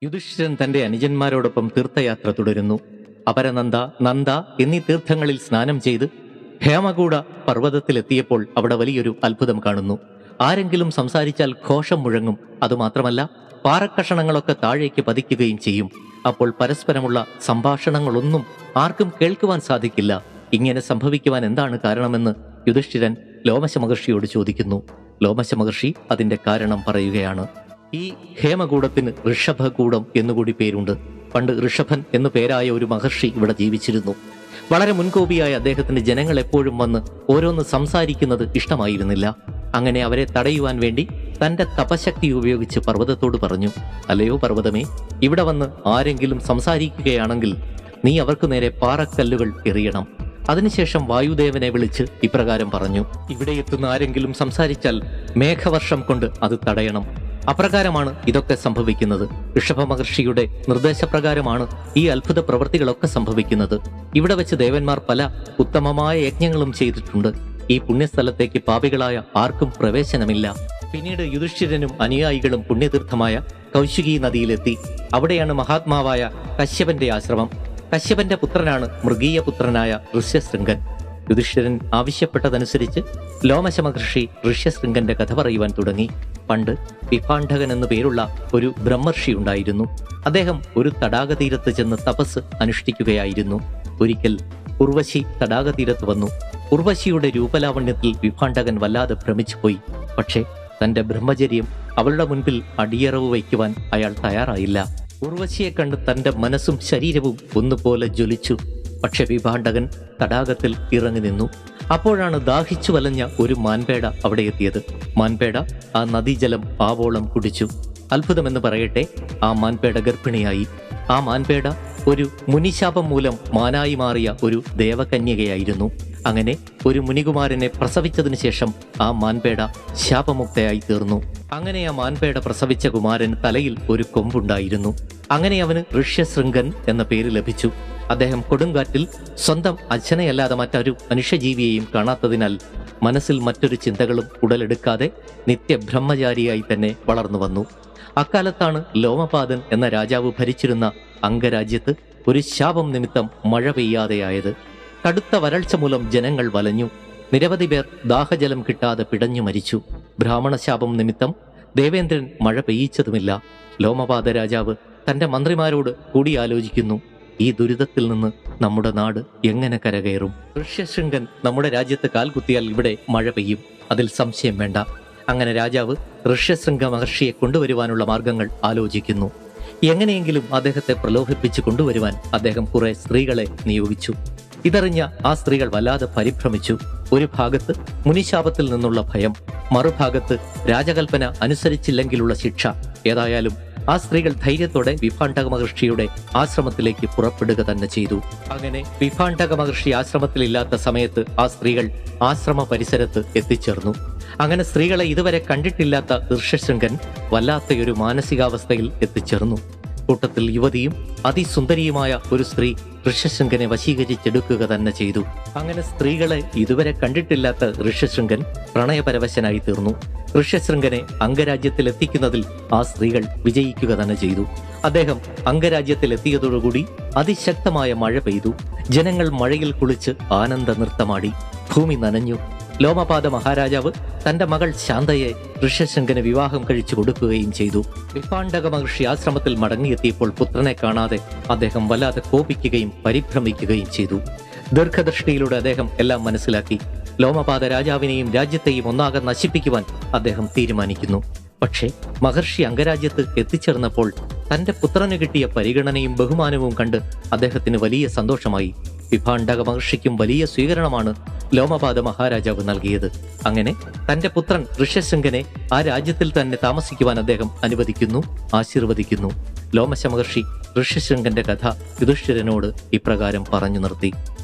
യുധിഷ്ഠിരൻ തന്റെ അനുജന്മാരോടൊപ്പം തീർത്ഥയാത്ര തുടരുന്നു. അപരനന്ദ, നന്ദ എന്നീ തീർത്ഥങ്ങളിൽ സ്നാനം ചെയ്ത് ഹേമകൂട പർവ്വതത്തിലെത്തിയപ്പോൾ അവിടെ വലിയൊരു അത്ഭുതം കാണുന്നു. ആരെങ്കിലും സംസാരിച്ചാൽ ഘോഷം മുഴങ്ങും. അതുമാത്രമല്ല, പാറക്കഷണങ്ങളൊക്കെ താഴേക്ക് പതിക്കുകയും ചെയ്യും. അപ്പോൾ പരസ്പരമുള്ള സംഭാഷണങ്ങളൊന്നും ആർക്കും കേൾക്കുവാൻ സാധിക്കില്ല. ഇങ്ങനെ സംഭവിക്കുവാൻ എന്താണ് കാരണമെന്ന് യുധിഷ്ഠിരൻ ലോമശ മഹർഷിയോട് ചോദിക്കുന്നു. ലോമശ മഹർഷി അതിന്റെ കാരണം പറയുകയാണ്. ഈ ഹേമകൂടത്തിന് ഋഷഭകൂടം എന്നുകൂടി പേരുണ്ട്. പണ്ട് ഋഷഭൻ എന്നു പേരായ ഒരു മഹർഷി ഇവിടെ ജീവിച്ചിരുന്നു. വളരെ മുൻകോപിയായ അദ്ദേഹത്തിന് ജനങ്ങൾ എപ്പോഴും വന്ന് ഓരോന്ന് സംസാരിക്കുന്നത് ഇഷ്ടമായിരുന്നില്ല. അങ്ങനെ അവരെ തടയുവാൻ വേണ്ടി തന്റെ തപശക്തി ഉപയോഗിച്ച് പർവ്വതത്തോട് പറഞ്ഞു, അല്ലയോ പർവ്വതമേ, ഇവിടെ വന്ന് ആരെങ്കിലും സംസാരിക്കുകയാണെങ്കിൽ നീ അവർക്ക് നേരെ പാറക്കല്ലുകൾ എറിയണം. അതിനുശേഷം വായുദേവനെ വിളിച്ച് ഇപ്രകാരം പറഞ്ഞു, ഇവിടെ എത്തുന്ന ആരെങ്കിലും സംസാരിച്ചാൽ മേഘവർഷം കൊണ്ട് അത് തടയണം. അപ്രകാരമാണ് ഇതൊക്കെ സംഭവിക്കുന്നത്. ഋഷഭ മഹർഷിയുടെ നിർദ്ദേശപ്രകാരമാണ് ഈ അത്ഭുത പ്രവൃത്തികളൊക്കെ സംഭവിക്കുന്നത്. ഇവിടെ വെച്ച് ദേവന്മാർ പല ഉത്തമമായ യജ്ഞങ്ങളും ചെയ്തിട്ടുണ്ട്. ഈ പുണ്യസ്ഥലത്തേക്ക് പാപികളായ ആർക്കും പ്രവേശനമില്ല. പിന്നീട് യുധിഷ്ഠിരനും അനുയായികളും പുണ്യതീർത്ഥമായ കൗശികി നദിയിലെത്തി. അവിടെയാണ് മഹാത്മാവായ കശ്യപന്റെ ആശ്രമം. കശ്യപന്റെ പുത്രനാണ് മൃഗീയ പുത്രനായ ഋഷ്യശൃംഗൻ. യുധിഷ്ഠിരൻ ആവശ്യപ്പെട്ടതനുസരിച്ച് ലോമശ മഹർഷി ഋഷ്യശൃംഗന്റെ കഥ പറയുവാൻ തുടങ്ങി. പണ്ട് വിഭാണ്ഡകൻ എന്നു പേരുള്ള ഒരു ബ്രഹ്മർഷി ഉണ്ടായിരുന്നു. അദ്ദേഹം ഒരു തടാകതീരത്ത് ചെന്ന് തപസ് അനുഷ്ഠിക്കുകയായിരുന്നു. ഒരിക്കൽ ഉർവശി തടാകതീരത്ത് വന്നു. ഉർവശിയുടെ രൂപലാവണ്യത്തിൽ വിഭാണ്ഡകൻ വല്ലാതെ ഭ്രമിച്ചുപോയി. പക്ഷേ തന്റെ ബ്രഹ്മചര്യം അവളുടെ മുൻപിൽ അടിയറവ് വയ്ക്കുവാൻ അയാൾ തയ്യാറായില്ല. ഉർവശിയെ കണ്ട് തന്റെ മനസ്സും ശരീരവും ഒന്നുപോലെ ജ്വലിച്ചു. പക്ഷെ വിഭാണ്ഡകൻ തടാകത്തിൽ ഇറങ്ങി നിന്നു. അപ്പോഴാണ് ദാഹിച്ചു വലഞ്ഞ ഒരു മാൻപേട അവിടെ എത്തിയത്. മാൻപേട ആ നദീജലം ആവോളം കുടിച്ചു. അത്ഭുതമെന്ന് പറയട്ടെ, ആ മാൻപേട ഗർഭിണിയായി. ആ മാൻപേട ഒരു മുനിശാപം മൂലം മാനായി മാറിയ ഒരു ദേവകന്യകയായിരുന്നു. അങ്ങനെ ഒരു മുനികുമാരനെ പ്രസവിച്ചതിനു ശേഷം ആ മാൻപേട ശാപമുക്തയായി തീർന്നു. അങ്ങനെ ആ മാൻപേട പ്രസവിച്ച കുമാരൻ തലയിൽ ഒരു കൊമ്പുണ്ടായിരുന്നു. അങ്ങനെ അവന് ഋഷ്യശൃംഗൻ എന്ന പേര് ലഭിച്ചു. അദ്ദേഹം കൊടുങ്കാറ്റിൽ സ്വന്തം അച്ഛനെയല്ലാതെ മറ്റൊരു മനുഷ്യജീവിയെയും കാണാത്തതിനാൽ മനസ്സിൽ മറ്റൊരു ചിന്തകളും ഉടലെടുക്കാതെ നിത്യബ്രഹ്മചാരിയായി തന്നെ വളർന്നു വന്നു. അക്കാലത്താണ് ലോമപാദൻ എന്ന രാജാവ് ഭരിച്ചിരുന്ന അംഗരാജ്യത്ത് ഒരു ശാപം നിമിത്തം മഴ പെയ്യാതെയായത്. കടുത്ത വരൾച്ച മൂലം ജനങ്ങൾ വലഞ്ഞു. നിരവധി പേർ ദാഹജലം കിട്ടാതെ പിടഞ്ഞു മരിച്ചു. ബ്രാഹ്മണശാപം നിമിത്തം ദേവേന്ദ്രൻ മഴ പെയ്യിച്ചതുമില്ല. ലോമപാദ രാജാവ് തന്റെ മന്ത്രിമാരോട് കൂടിയാലോചിക്കുന്നു, ഈ ദുരിതത്തിൽ നിന്ന് നമ്മുടെ നാട് എങ്ങനെ കരകയറും? ഋഷ്യശൃംഗൻ നമ്മുടെ രാജ്യത്ത് കാൽകുത്തിയാൽ ഇവിടെ മഴ പെയ്യും, അതിൽ സംശയം വേണ്ട. അങ്ങനെ രാജാവ് ഋഷ്യശൃംഗ മഹർഷിയെ കൊണ്ടുവരുവാനുള്ള മാർഗങ്ങൾ ആലോചിക്കുന്നു. എങ്ങനെയെങ്കിലും അദ്ദേഹത്തെ പ്രലോഭിപ്പിച്ച് കൊണ്ടുവരുവാൻ അദ്ദേഹം കുറെ സ്ത്രീകളെ നിയോഗിച്ചു. ഇതറിഞ്ഞ ആ സ്ത്രീകൾ വല്ലാതെ പരിഭ്രമിച്ചു. ഒരു ഭാഗത്ത് മുനിശാപത്തിൽ നിന്നുള്ള ഭയം, മറുഭാഗത്ത് രാജകൽപ്പന അനുസരിച്ചില്ലെങ്കിലുള്ള ശിക്ഷ. ഏതായാലും ആ സ്ത്രീകൾ ധൈര്യത്തോടെ വിഭാണ്ഡക മഹർഷിയുടെ ആശ്രമത്തിലേക്ക് പുറപ്പെടുക തന്നെ ചെയ്തു. അങ്ങനെ വിഭാണ്ഡക മഹർഷി ആശ്രമത്തിലില്ലാത്ത സമയത്ത് ആ സ്ത്രീകൾ ആശ്രമ പരിസരത്ത് എത്തിച്ചേർന്നു. അങ്ങനെ സ്ത്രീകളെ ഇതുവരെ കണ്ടിട്ടില്ലാത്ത ഋഷ്യശൃംഗൻ വല്ലാത്തൊരു മാനസികാവസ്ഥയിൽ എത്തിച്ചേർന്നു. കൂട്ടത്തിൽ യുവതിയും അതിസുന്ദരിയുമായ ഒരു സ്ത്രീ ഋഷ്യശൃംഗനെ വശീകരിച്ചെടുക്കുക തന്നെ ചെയ്തു. അങ്ങനെ സ്ത്രീകളെ ഇതുവരെ കണ്ടിട്ടില്ലാത്ത ഋഷ്യശൃംഗൻ പ്രണയപരവശനായി തീർന്നു. ഋഷ്യശൃംഗനെ അംഗരാജ്യത്തിൽ എത്തിക്കുന്നതിൽ ആ സ്ത്രീകൾ വിജയിക്കുക തന്നെ ചെയ്തു. അദ്ദേഹം അംഗരാജ്യത്തിൽ എത്തിയതോടുകൂടി അതിശക്തമായ മഴ പെയ്തു. ജനങ്ങൾ മഴയിൽ കുളിച്ച് ആനന്ദ നൃത്തമാടി. ഭൂമി നനഞ്ഞു. ലോമപാദ മഹാരാജാവ് തന്റെ മകൾ ശാന്തയെ ഋഷ്യശൃംഗന് വിവാഹം കഴിച്ചു കൊടുക്കുകയും ചെയ്തു. വിഭാണ്ഡക മഹർഷി ആശ്രമത്തിൽ മടങ്ങിയെത്തിയപ്പോൾ പുത്രനെ കാണാതെ അദ്ദേഹം വല്ലാതെ കോപിക്കുകയും പരിഭ്രമിക്കുകയും ചെയ്തു. ദീർഘദൃഷ്ടിയിലൂടെ അദ്ദേഹം എല്ലാം മനസ്സിലാക്കി. ലോമപാദ രാജാവിനെയും രാജ്യത്തെയും ഒന്നാകെ നശിപ്പിക്കുവാൻ അദ്ദേഹം തീരുമാനിക്കുന്നു. പക്ഷേ മഹർഷി അംഗരാജ്യത്ത് എത്തിച്ചേർന്നപ്പോൾ തന്റെ പുത്രന് കിട്ടിയ പരിഗണനയും ബഹുമാനവും കണ്ട് അദ്ദേഹത്തിന് വലിയ സന്തോഷമായി. വിഭാണ്ഡക മഹർഷിക്കും വലിയ സ്വീകരണമാണ് ലോമപാദ മഹാരാജാവ് നൽകിയത്. അങ്ങനെ തന്റെ പുത്രൻ ഋഷ്യശൃംഗനെ ആ രാജ്യത്തിൽ തന്നെ താമസിക്കുവാൻ അദ്ദേഹം അനുവദിക്കുന്നു, ആശീർവദിക്കുന്നു. ലോമശ മഹർഷി ഋഷ്യശൃംഗന്റെ കഥ യുധിഷ്ഠിരനോട് ഇപ്രകാരം പറഞ്ഞു നിർത്തി.